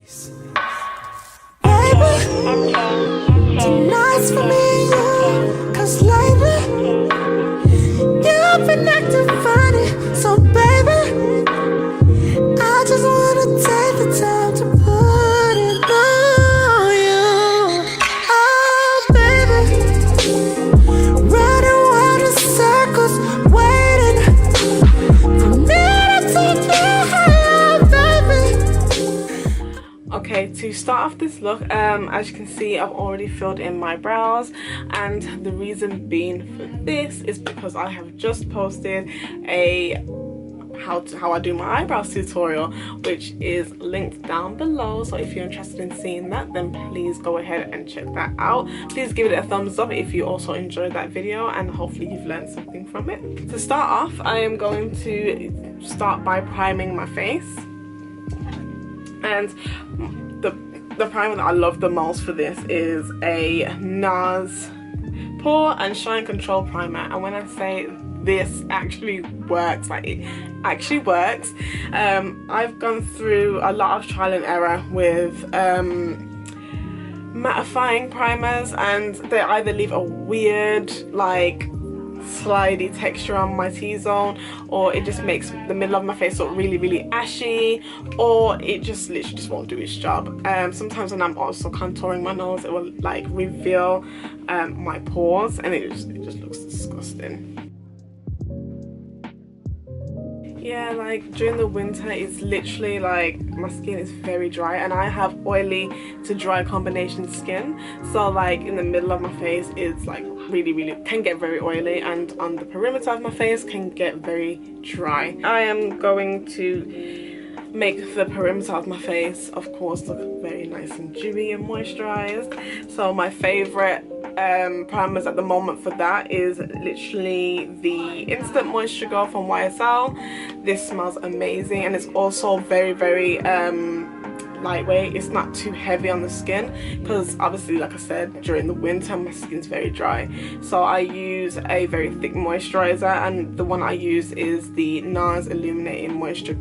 Tonight's for me and you, 'cause lately you've been acting funny. So baby, I just wanna take the time to put it on you. Oh baby, running round in circles, waiting for me to take you higher, baby. Okay, to start off this look, as you can see, I've already filled in my brows, and the reason being for this is because I have just posted a how I do my eyebrows tutorial, which is linked down below. So if you're interested in seeing that, then please go ahead and check that out. Please give it a thumbs up if you also enjoyed that video, and hopefully you've learned something from it. To start off, I am going to start by priming my face. And the primer that I love the most for this is a NARS Pore and Shine Control Primer. And when I say this actually works, like it actually works, I've gone through a lot of trial and error with mattifying primers, and they either leave a weird like slidey texture on my T-zone, or it just makes the middle of my face look really ashy, or it just literally just won't do its job. Sometimes when I'm also contouring my nose, it will like reveal my pores, and it just looks disgusting. Yeah, like during the winter, it's literally like my skin is very dry, and I have oily to dry combination skin, so like in the middle of my face it's like really can get very oily, and on the perimeter of my face can get very dry. I am going to make the perimeter of my face, of course, look very nice and dewy and moisturized. So my favorite primers at the moment for that is literally the Instant Moisture Girl from YSL. This smells amazing, and it's also very lightweight. It's not too heavy on the skin, because obviously, like I said, during the winter my skin's very dry, so I use a very thick moisturizer, and the one I use is the NARS Illuminating Moisture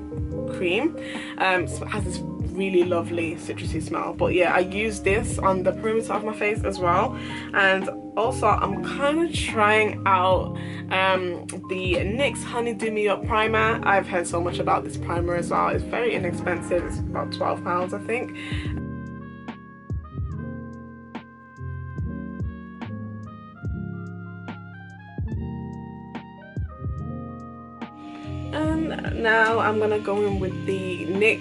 Cream. So it has this really lovely citrusy smell. But yeah, I use this on the perimeter of my face as well. And also I'm kind of trying out the NYX Honey Do Me Up primer. I've heard so much about this primer as well. It's very inexpensive, it's about £12 I think. And now I'm gonna go in with the NYX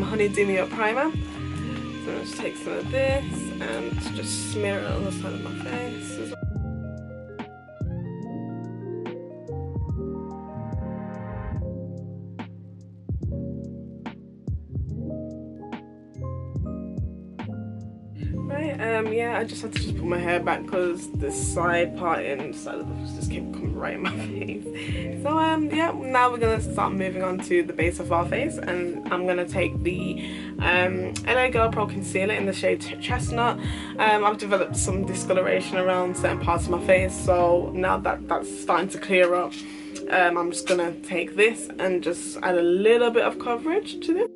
Honey Do Me Up primer. So I'm just take some of this and just smear it on the side of my face as well. Yeah, I just had to put my hair back because this side part inside of this just kept coming right in my face. So yeah, now we're gonna start moving on to the base of our face, and I'm gonna take the LA Girl Pro Concealer in the shade Chestnut. I've developed some discoloration around certain parts of my face, so now that that's starting to clear up, I'm just gonna take this and just add a little bit of coverage to this.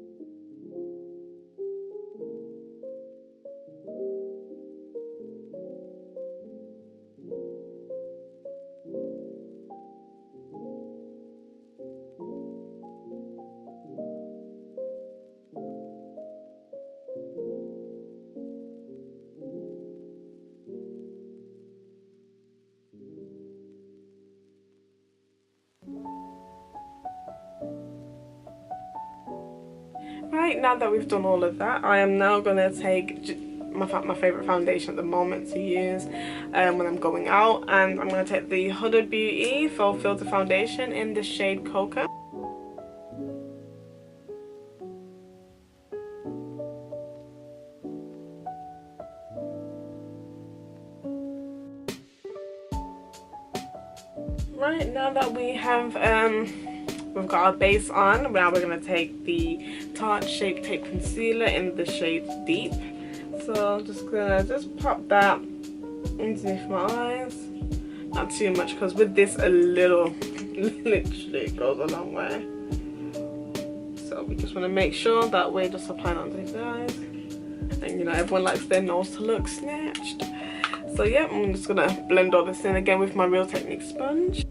Right, now that we've done all of that, I am now going to take my favourite foundation at the moment to use when I'm going out, and I'm going to take the Huda Beauty Faux Filter Foundation in the shade Cocoa. Right, now that we have we've got our base on, now we're going to take the Tarte Shape Tape Concealer in the shade Deep. So I'm just going to pop that underneath my eyes. Not too much, because with this a little literally goes a long way. So So we just want to make sure that we're just applying underneath the eyes. And you know, everyone likes their nose to look snatched. So yeah, I'm just gonna blend all this in again with my Real Technique sponge.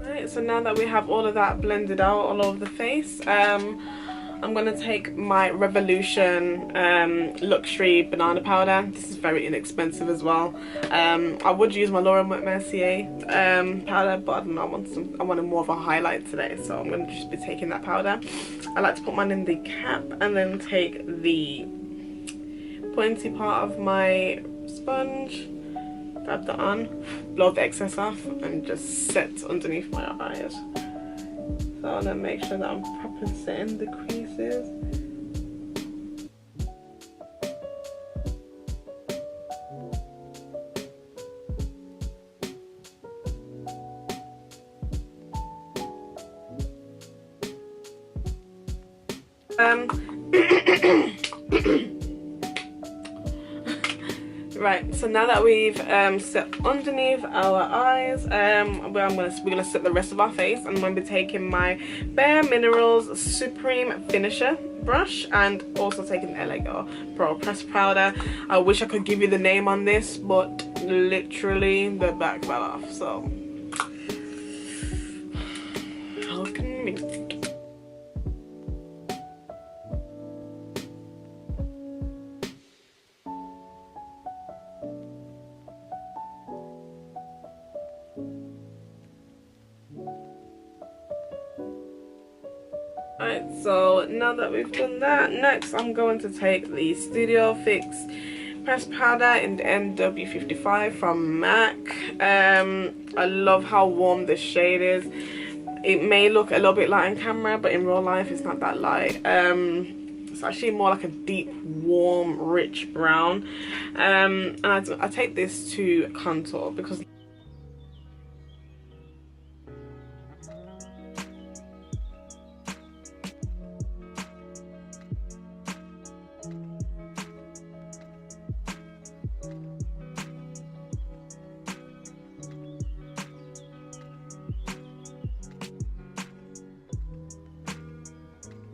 Right, so now that we have all of that blended out all over the face, I'm going to take my Revolution Luxury Banana Powder. This is very inexpensive as well. I would use my Laura Mercier powder, but I don't know, I wanted more of a highlight today, so I'm going to just be taking that powder. I like to put mine in the cap and then take the pointy part of my sponge, dab that on, blow the excess off, and just set underneath my eyes. So I want to make sure that I'm properly setting the creases. Right, so now that we've set underneath our eyes, we're gonna set the rest of our face. I'm gonna be taking my Bare Minerals Supreme Finisher brush and also taking the LA Pro Press Powder. I wish I could give you the name on this, but literally the back fell off, so how convenient. Alright, so now that we've done that, next I'm going to take the Studio Fix Press Powder in the MW55 from MAC. I love how warm this shade is. It may look a little bit light on camera, but in real life it's not that light. It's actually more like a deep, warm, rich brown. And I take this to contour because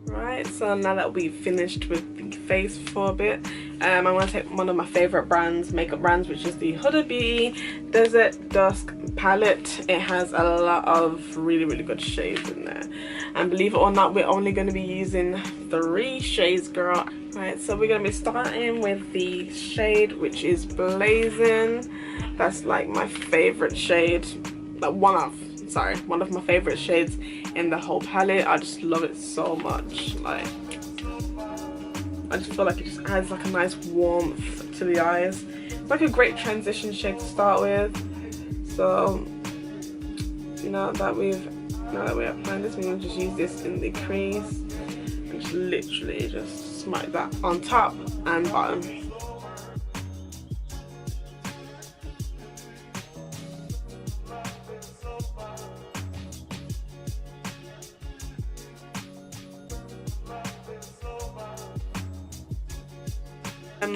Right, so now that we've finished with the face for a bit, I'm going to take one of my favourite brands, makeup brands, which is the Huda Beauty Desert Dusk palette. It has a lot of really good shades in there, and believe it or not, we're only going to be using 3 shades, girl. Right, so we're going to be starting with the shade which is Blazing. That's like my favourite shade, like one of my favourite shades in the whole palette. I just love it so much. Like, I just feel like it just adds like a nice warmth to the eyes. It's like a great transition shade to start with. So now that we're applying this, we're going to just use this in the crease and just literally just smite that on top and bottom.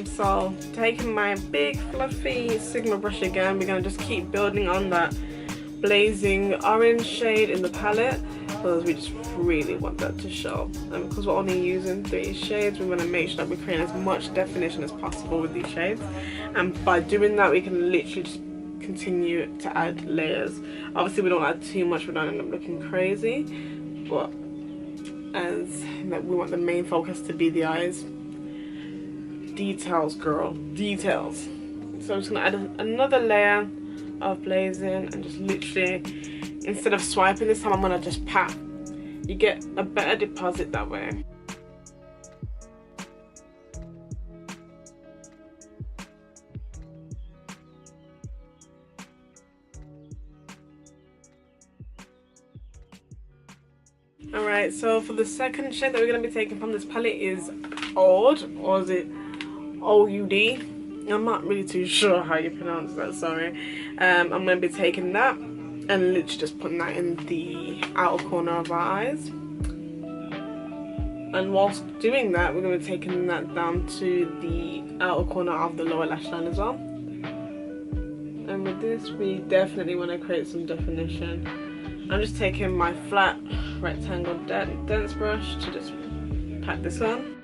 So taking my big fluffy Sigma brush again, we're going to just keep building on that blazing orange shade in the palette because we just really want that to show. And because we're only using 3 shades, we want to make sure that we create as much definition as possible with these shades. And by doing that, we can literally just continue to add layers. Obviously, we don't add too much, we don't end up looking crazy, but as we want the main focus to be the eyes. Details, girl, details. So I'm just gonna add another layer of Blazing and just literally, instead of swiping this time, I'm gonna just pat. You get a better deposit that way. Alright, so for the second shade that we're going to be taking from this palette is Oud, or is it O-U-D? I'm not really too sure how you pronounce that, sorry. I'm going to be taking that and literally just putting that in the outer corner of our eyes. And whilst doing that, we're going to be taking that down to the outer corner of the lower lash line as well. And with this, we definitely want to create some definition. I'm just taking my flat rectangle dense brush to just pat this on.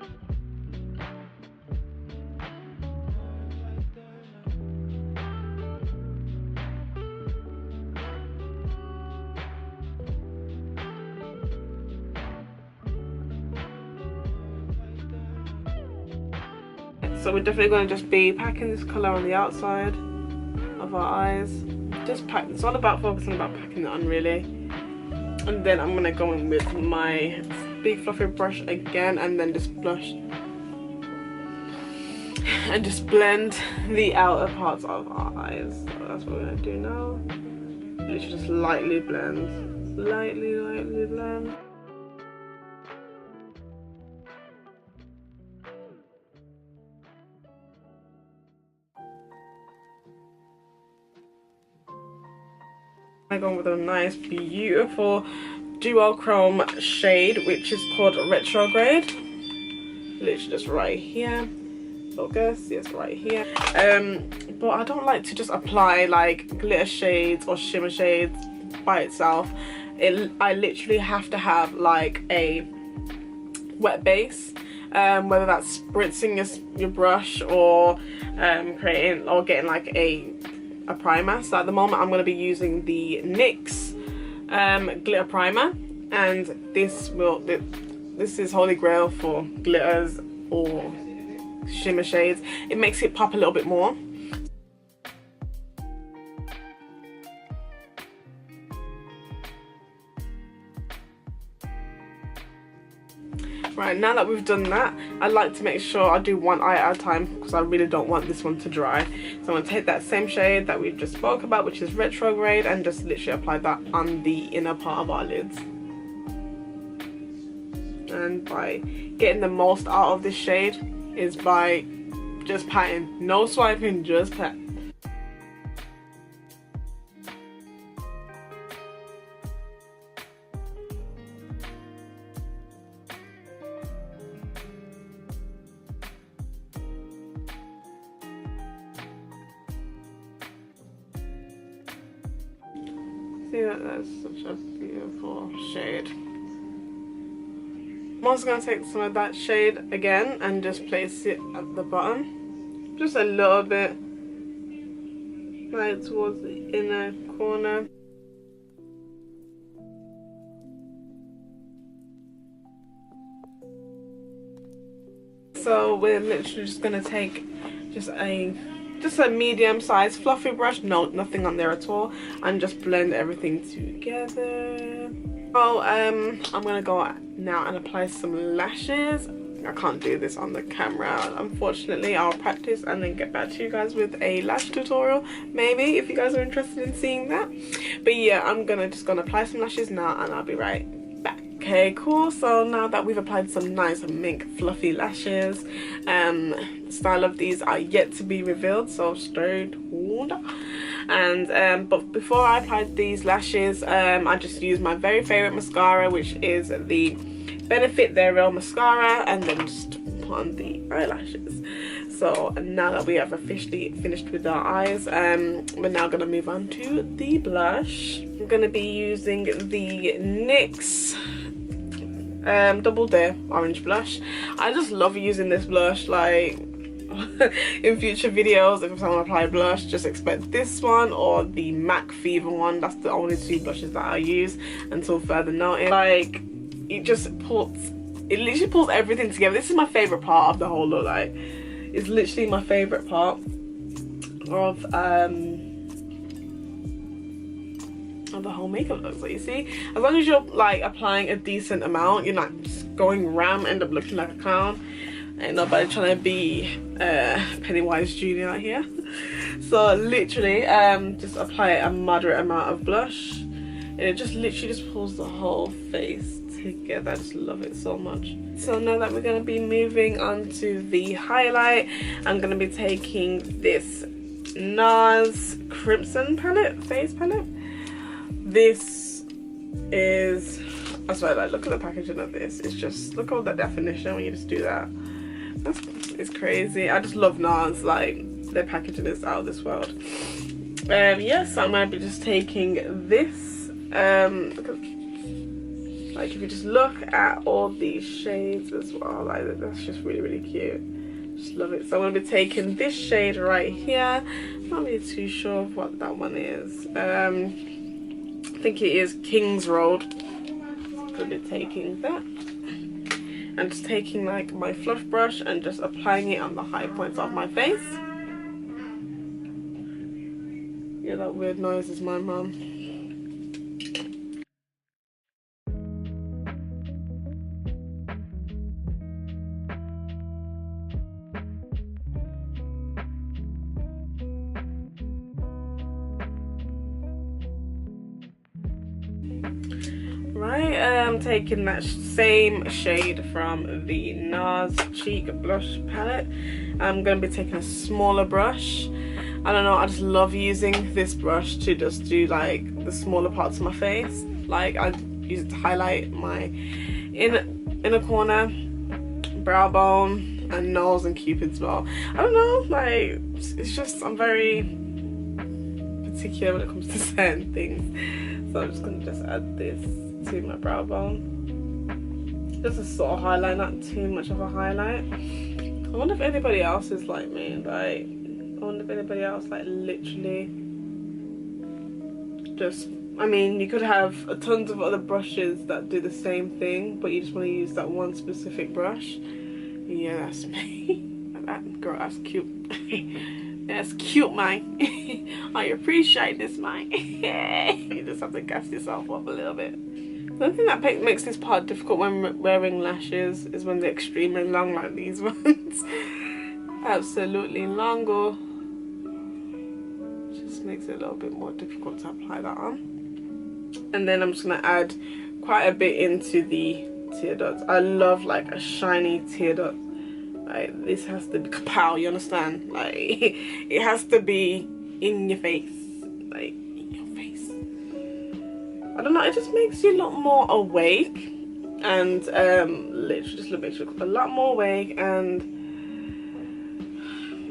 So we're definitely going to just be packing this colour on the outside of our eyes. Just pack. It's all about focusing about packing it on, really. And then I'm going to go in with my big fluffy brush again, and then just blush and just blend the outer parts of our eyes. So that's what we're going to do now. Literally just lightly blend. Lightly blend. I go with a nice beautiful duochrome shade which is called Retrograde. Literally just right here. Focus, yes, right here. But I don't like to just apply like glitter shades or shimmer shades by itself. I literally have to have like a wet base, whether that's spritzing your brush or creating or getting like a primer. So at the moment I'm going to be using the NYX glitter primer, and this is holy grail for glitters or shimmer shades. It makes it pop a little bit more. Right, now that we've done that, I like to make sure I do one eye at a time because I really don't want this one to dry. So I'm going to take that same shade that we've just spoke about, which is Retrograde, and just literally apply that on the inner part of our lids. And by getting the most out of this shade is by just patting. No swiping, just pat. See that? That's such a beautiful shade. I'm also going to take some of that shade again and just place it at the bottom. Just a little bit, right towards the inner corner. So we're literally just going to take just a medium-sized fluffy brush, nothing on there at all, and just blend everything together. So I'm gonna go now and apply some lashes. I can't do this on the camera, unfortunately. I'll practice and then get back to you guys with a lash tutorial, maybe, if you guys are interested in seeing that. But yeah, I'm just gonna apply some lashes now, and I'll be right back. Okay, cool. So now that we've applied some nice mink fluffy lashes, style of these are yet to be revealed, so stay tuned. And but before I applied these lashes, I just used my very favorite mascara, which is the Benefit They're Real mascara, and then just put on the eyelashes. So now that we have officially finished with our eyes, we're now going to move on to the blush. I'm going to be using the NYX Double Dare Orange Blush. I just love using this blush. Like, in future videos, if someone apply blush, just expect this one or the MAC Fever one. That's the only two blushes that I use until further notice. Like, it literally pulls everything together. This is my favorite part of the whole look. Like, it's literally my favorite part of the whole makeup look. So you see, as long as you're like applying a decent amount, you're not just going ram, end up looking like a clown. Ain't nobody trying to be Pennywise Jr. out here. So literally just apply a moderate amount of blush, and it just literally just pulls the whole face together. I just love it so much. So now that we're going to be moving on to the highlight, I'm going to be taking this NARS Crimson palette, face palette. this is, I swear, like, look at the packaging of this. It's just, look at all that definition when you just do that. It's crazy. I just love NARS. Like, their packaging is out of this world. Yes, I might be just taking this. Because, like, if you just look at all these shades as well, like, that's just really, really cute. Just love it. So I'm gonna be taking this shade right here. Not really too sure of what that one is. I think it is King's Road. I'm gonna be taking that. And just taking like my fluff brush and just applying it on the high points of my face. Yeah, that weird noise is my mum. Right, I'm taking that same shade from the NARS Cheek Blush palette. I'm going to be taking a smaller brush. I don't know, I just love using this brush to just do like the smaller parts of my face. Like, I use it to highlight my inner corner, brow bone, and nose and cupid's bow. I don't know, like, it's just, I'm very particular when it comes to certain things. So I'm just going to just add this to my brow bone, just a sort of highlight, not too much of a highlight. I wonder if anybody else is like me. Like, I wonder if anybody else like literally just, I mean, you could have a tons of other brushes that do the same thing, but you just want to use that one specific brush. Yeah, that's me. That girl, that's cute. That's cute, man. I appreciate this, man. You just have to gas yourself up a little bit. The thing that makes this part difficult when wearing lashes is when they're extremely long, like these ones. Absolutely longo. Just makes it a little bit more difficult to apply that on. And then I'm just gonna add quite a bit into the tear ducts. I love like a shiny tear duct. Like, this has to be kapow, you understand? Like, it has to be in your face. Like, in your face. I don't know, it just makes you look more awake. And literally just makes you look a lot more awake, and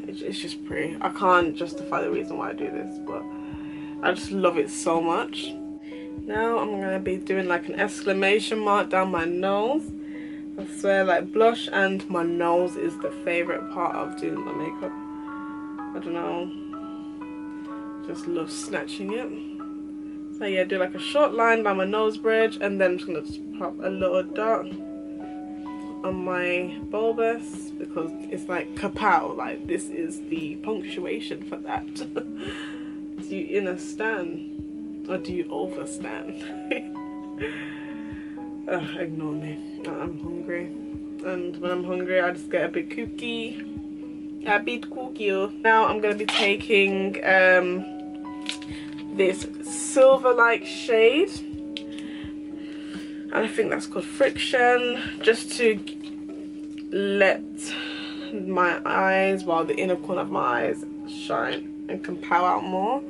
it's just pretty. I can't justify the reason why I do this, but I just love it so much. Now I'm gonna be doing like an exclamation mark down my nose. I swear, like, blush and my nose is the favorite part of doing my makeup. I don't know, just love snatching it. So yeah, do like a short line down my nose bridge, and then I'm just gonna just pop a little dot on my bulbous, because it's like kapow, like this is the punctuation for that. Do you understand, or do you overstand? Ignore me. I'm hungry, and when I'm hungry I just get a bit kooky. A bit kooky. Now I'm gonna be taking this silver-like shade, and I think that's called Friction, just to let my eyes, well, the inner corner of my eyes shine and can power out more,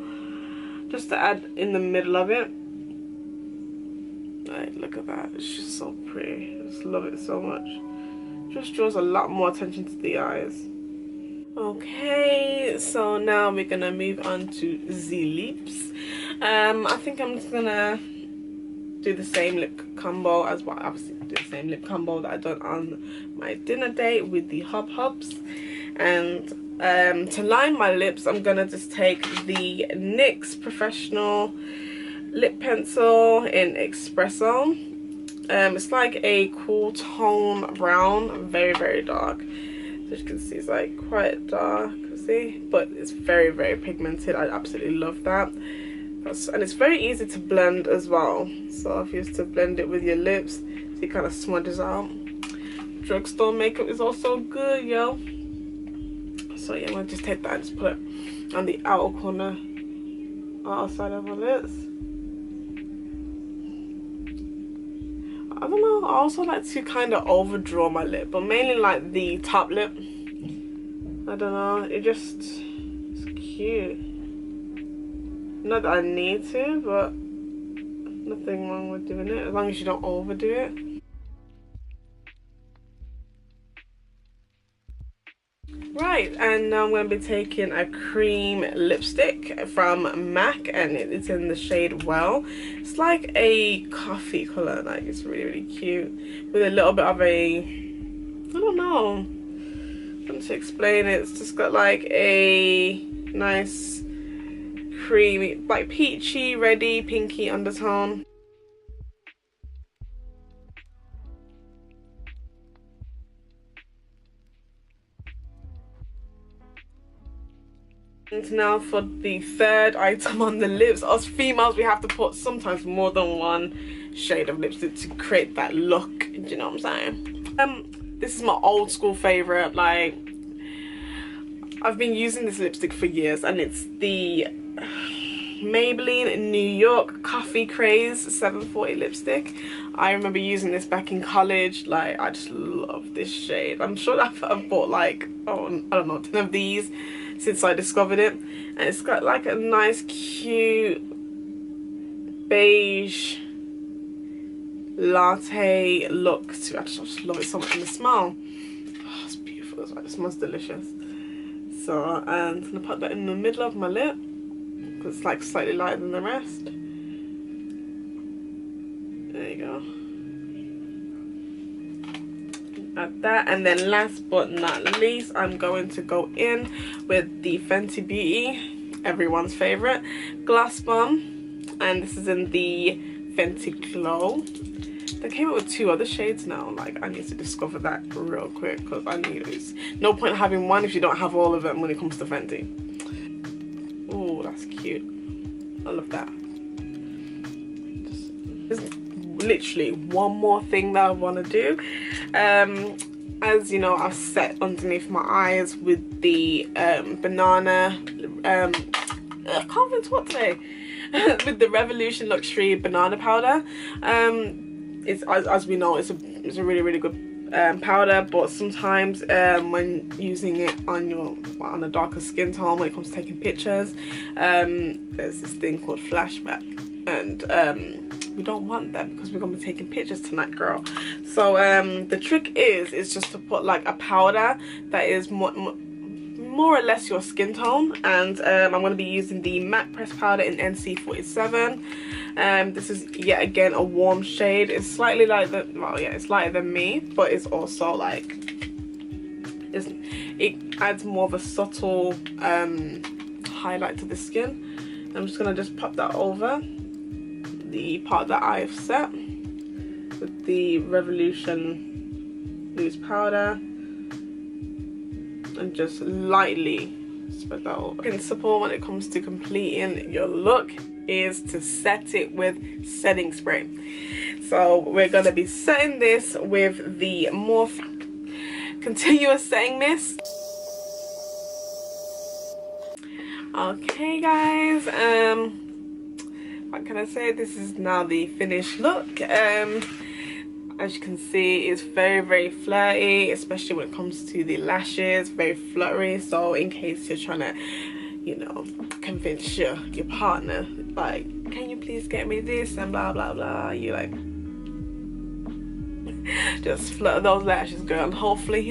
just to add in the middle of it. Like, look at that, it's just so pretty. I just love it so much. Just draws a lot more attention to the eyes. Okay, so now we're gonna move on to the lips. I think I'm just gonna do the same lip combo as well. Obviously, do the same lip combo that I done on my dinner date with the Hub Hubs. And to line my lips, I'm gonna just take the NYX Professional lip pencil in Espresso. It's like a cool tone brown, very, very dark. So as you can see, it's like quite dark, see, but it's very, very pigmented. I absolutely love that. And it's very easy to blend as well. So if you used to blend it with your lips, so it kind of smudges out. Drugstore makeup is also good, yo. So yeah, I'm gonna just take that and just put it on the outer corner, outside of my lips. I don't know, I also like to kind of overdraw my lip, but mainly like the top lip. I don't know, it's cute. Not that I need to, but Nothing wrong with doing it as long as you don't overdo it. Right, and now I'm going to be taking a cream lipstick from MAC, and it's in the shade Well. It's like a coffee colour, like it's really cute, with a little bit of a, I don't know how to explain it. It's just got like a nice creamy, like peachy, reddy, pinky undertone. And now for the third item on the lips. Us females, we have to put sometimes more than one shade of lipstick to create that look. Do you know what I'm saying? This is my old school favorite. Like, I've been using this lipstick for years, and it's the Maybelline New York Coffee Craze 740 lipstick. I remember using this back in college. Like, I just love this shade. I'm sure I've bought like, oh, I don't know, 10 of these since I discovered it, and it's got like a nice cute beige latte look to it. I just love it so much, and the smell, oh, it's beautiful as well. It smells delicious. So I'm gonna put that in the middle of my lip because it's like slightly lighter than the rest. There you go. At that, and then last but not least, I'm going to go in with the Fenty Beauty, everyone's favorite, Gloss Bomb, and this is in the Fenty Glow. They came up with 2 other shades now. Like, I need to discover that real quick because I need it. No point having one if you don't have all of them when it comes to Fenty. Oh, that's cute. I love that. There's literally one more thing that I want to do. As you know, I've set underneath my eyes with the banana I can't even talk today with the Revolution Luxury banana powder. It's as we know, it's a really good powder, but sometimes when using it on a darker skin tone, when it comes to taking pictures, there's this thing called flashback, and we don't want that because we're gonna be taking pictures tonight, girl. So the trick is just to put like a powder that is more or less your skin tone, and I'm going to be using the MAC Press powder in NC47. This is yet again a warm shade. It's slightly lighter, well, yeah, it's lighter than me, but it's also like it adds more of a subtle highlight to the skin. I'm just going to just pop that over the part that I've set with the Revolution loose powder, and just lightly spread that over. Principle when it comes to completing your look is to set it with setting spray. So we're going to be setting this with the Morphe Continuous Setting Mist. Okay guys, what can I say? This is now the finished look. As you can see, it's very flirty, especially when it comes to the lashes. Very fluttery. So in case you're trying to, you know, convince your partner, like, can you please get me this and blah blah blah, you like just flutter those lashes, girl, and hopefully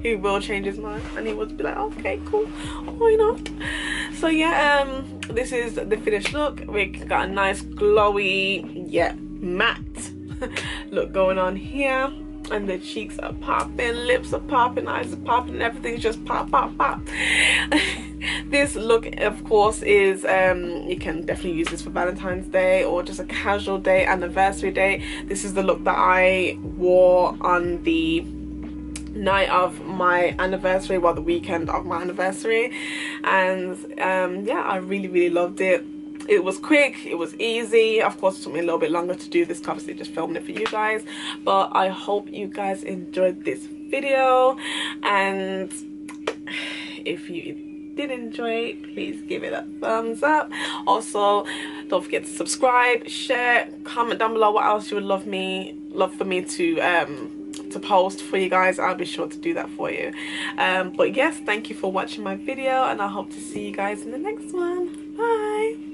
he will change his mind and he will be like, okay, cool, why not? So yeah, this is the finished look. We got a nice glowy yet matte look going on here, and the cheeks are popping, lips are popping, eyes are popping, and everything's just pop. This look, of course, is you can definitely use this for Valentine's Day or just a casual day, anniversary day. This is the look that I wore on the night of my anniversary, well, the weekend of my anniversary, and yeah, I really loved it. It was quick, it was easy. Of course, it took me a little bit longer to do this, obviously just filming it for you guys, but I hope you guys enjoyed this video, and if you did enjoy it, please give it a thumbs up. Also, don't forget to subscribe, share, comment down below what else you would love for me to post for you guys. I'll be sure to do that for you. But yes, thank you for watching my video, and I hope to see you guys in the next one. Bye.